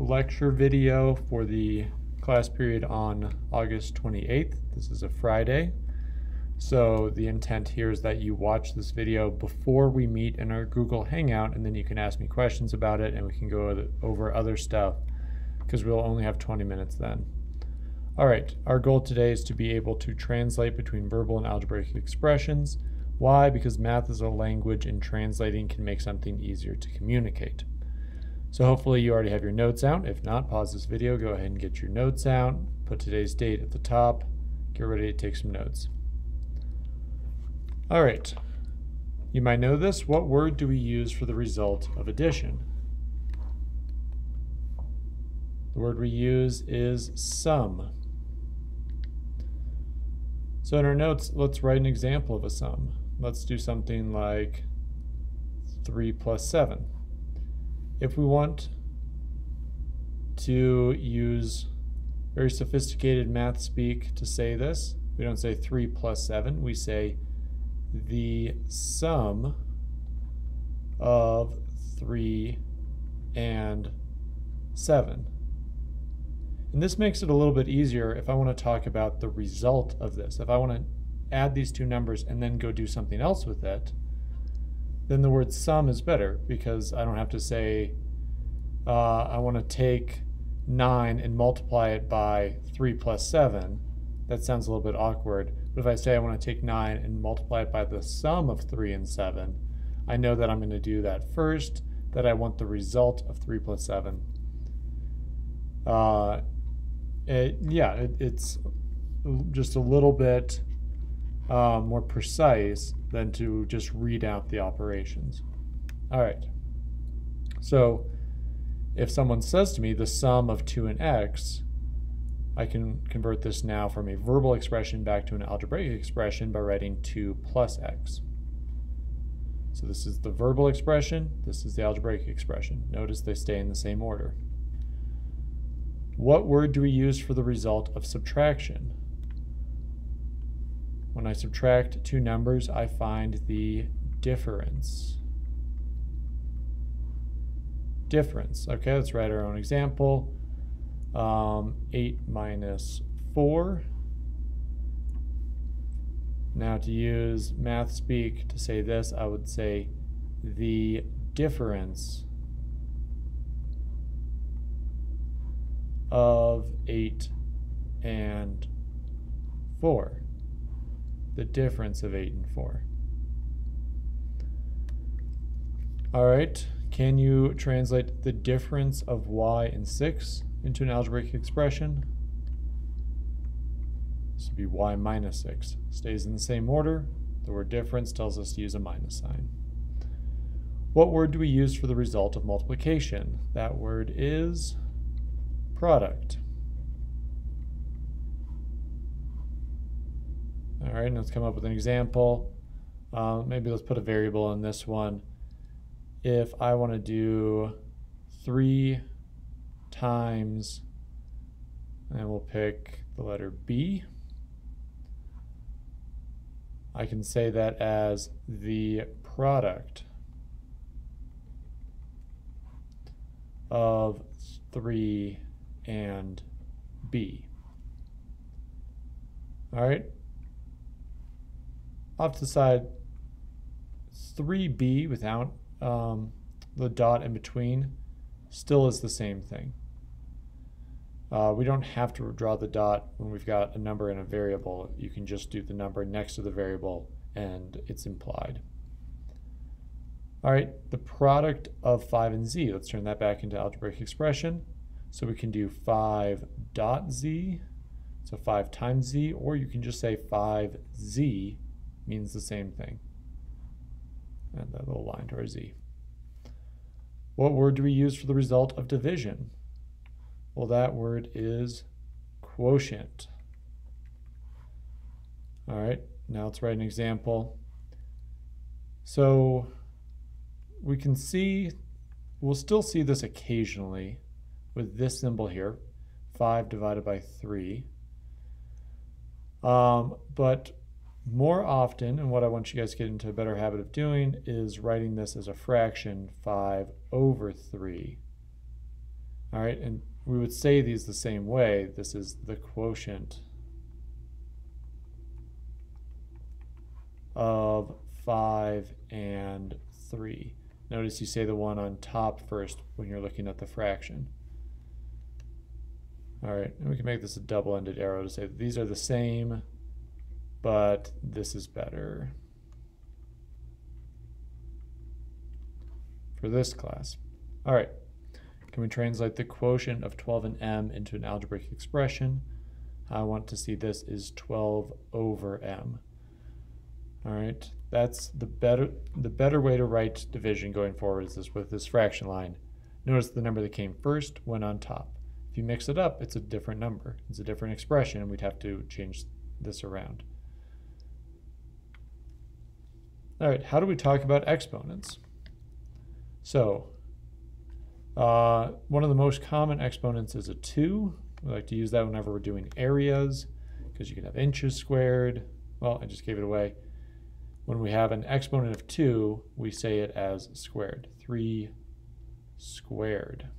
lecture video for the class period on August 28th. This is a Friday. So the intent here is that you watch this video before we meet in our Google Hangout, and then you can ask me questions about it and we can go over other stuff because we'll only have 20 minutes then. All right, our goal today is to be able to translate between verbal and algebraic expressions. Why? Because math is a language and translating can make something easier to communicate. So hopefully you already have your notes out. If not, pause this video, go ahead and get your notes out, put today's date at the top, get ready to take some notes. All right, you might know this. What word do we use for the result of addition? The word we use is sum. So in our notes, let's write an example of a sum. Let's do something like 3 plus 7. If we want to use very sophisticated math speak to say this, we don't say 3 plus 7, we say the sum of 3 and 7. And this makes it a little bit easier if I want to talk about the result of this. If I want to add these two numbers and then go do something else with it, then the word sum is better because I don't have to say I want to take 9 and multiply it by 3 plus 7. That sounds a little bit awkward. But if I say I want to take 9 and multiply it by the sum of 3 and 7, I know that I'm going to do that first, that I want the result of 3 plus 7. It's just a little bit more precise than to just read out the operations. All right, so if someone says to me the sum of 2 and x, I can convert this now from a verbal expression back to an algebraic expression by writing 2 plus x. So this is the verbal expression, this is the algebraic expression. Notice they stay in the same order. What word do we use for the result of subtraction? When I subtract two numbers, I find the difference. Difference. Okay, let's write our own example. 8 minus 4. Now to use math speak to say this, I would say the difference of 8 and 4. The difference of 8 and 4. All right, can you translate the difference of y and 6 into an algebraic expression? This would be y minus 6. Stays in the same order. The word difference tells us to use a minus sign. What word do we use for the result of multiplication? That word is product. All right, let's come up with an example. Maybe let's put a variable in this one. If I want to do 3 times, and we'll pick the letter B, I can say that as the product of 3 and B. All right. Off to the side, 3b without the dot in between still is the same thing. We don't have to draw the dot when we've got a number and a variable. You can just do the number next to the variable and it's implied. All right, the product of 5 and z. Let's turn that back into algebraic expression. So we can do 5 dot z, so 5 times z, or you can just say 5z means the same thing. And that little line to our z. What word do we use for the result of division? Well, that word is quotient. All right, now let's write an example. So we can see, we'll still see this occasionally with this symbol here, 5 divided by 3. But more often, and what I want you guys to get into a better habit of doing, is writing this as a fraction, 5 over 3. All right, and we would say these the same way. This is the quotient of 5 and 3. Notice you say the one on top first when you're looking at the fraction. All right, and we can make this a double-ended arrow to say that these are the same, but this is better for this class. All right, can we translate the quotient of 12 and m into an algebraic expression? I want to see this is 12 over m. All right, that's the better way to write division going forward is this with this fraction line. Notice the number that came first went on top. If you mix it up, it's a different number. It's a different expression, and we'd have to change this around. All right, how do we talk about exponents? So, one of the most common exponents is a 2. We like to use that whenever we're doing areas, because you can have inches squared. Well, I just gave it away. When we have an exponent of 2, we say it as squared. 3 squared.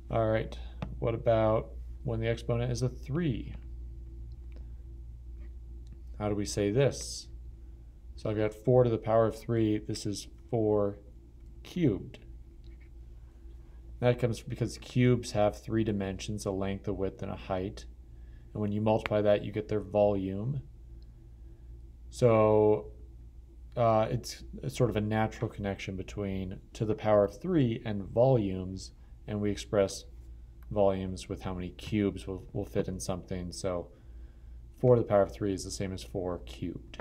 All right, what about when the exponent is a 3? How do we say this? So I've got 4 to the power of 3. This is 4 cubed. That comes because cubes have 3 dimensions, a length, a width, and a height. And when you multiply that, you get their volume. So it's sort of a natural connection between to the power of 3 and volumes, and we express volumes with how many cubes will fit in something. So 4 to the power of 3 is the same as 4 cubed.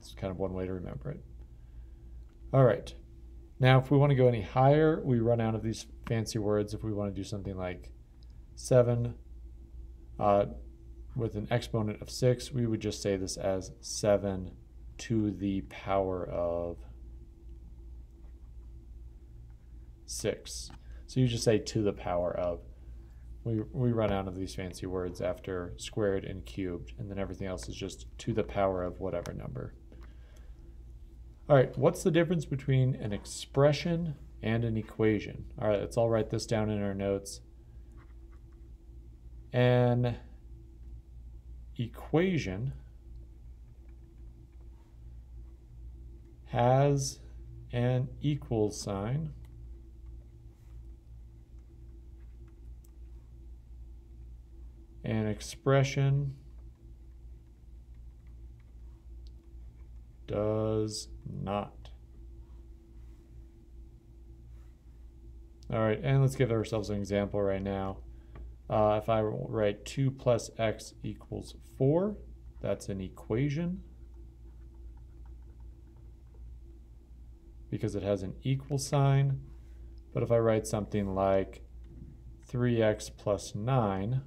It's kind of one way to remember it. All right. Now, if we want to go any higher, we run out of these fancy words. If we want to do something like 7 with an exponent of 6, we would just say this as 7 to the power of 6. So you just say to the power of. We run out of these fancy words after squared and cubed, and then everything else is just to the power of whatever number. All right, what's the difference between an expression and an equation? All right, let's all write this down in our notes. An equation has an equal sign. An expression does not. All right, and let's give ourselves an example right now. If I write 2 plus x equals 4, that's an equation because it has an equal sign. But if I write something like 3x plus 9,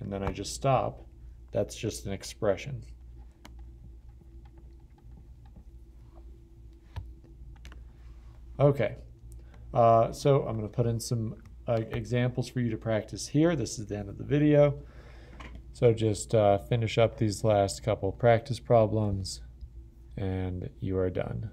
and then I just stop, that's just an expression. Okay, so I'm going to put in some examples for you to practice here. This is the end of the video. So just finish up these last couple practice problems, and you are done.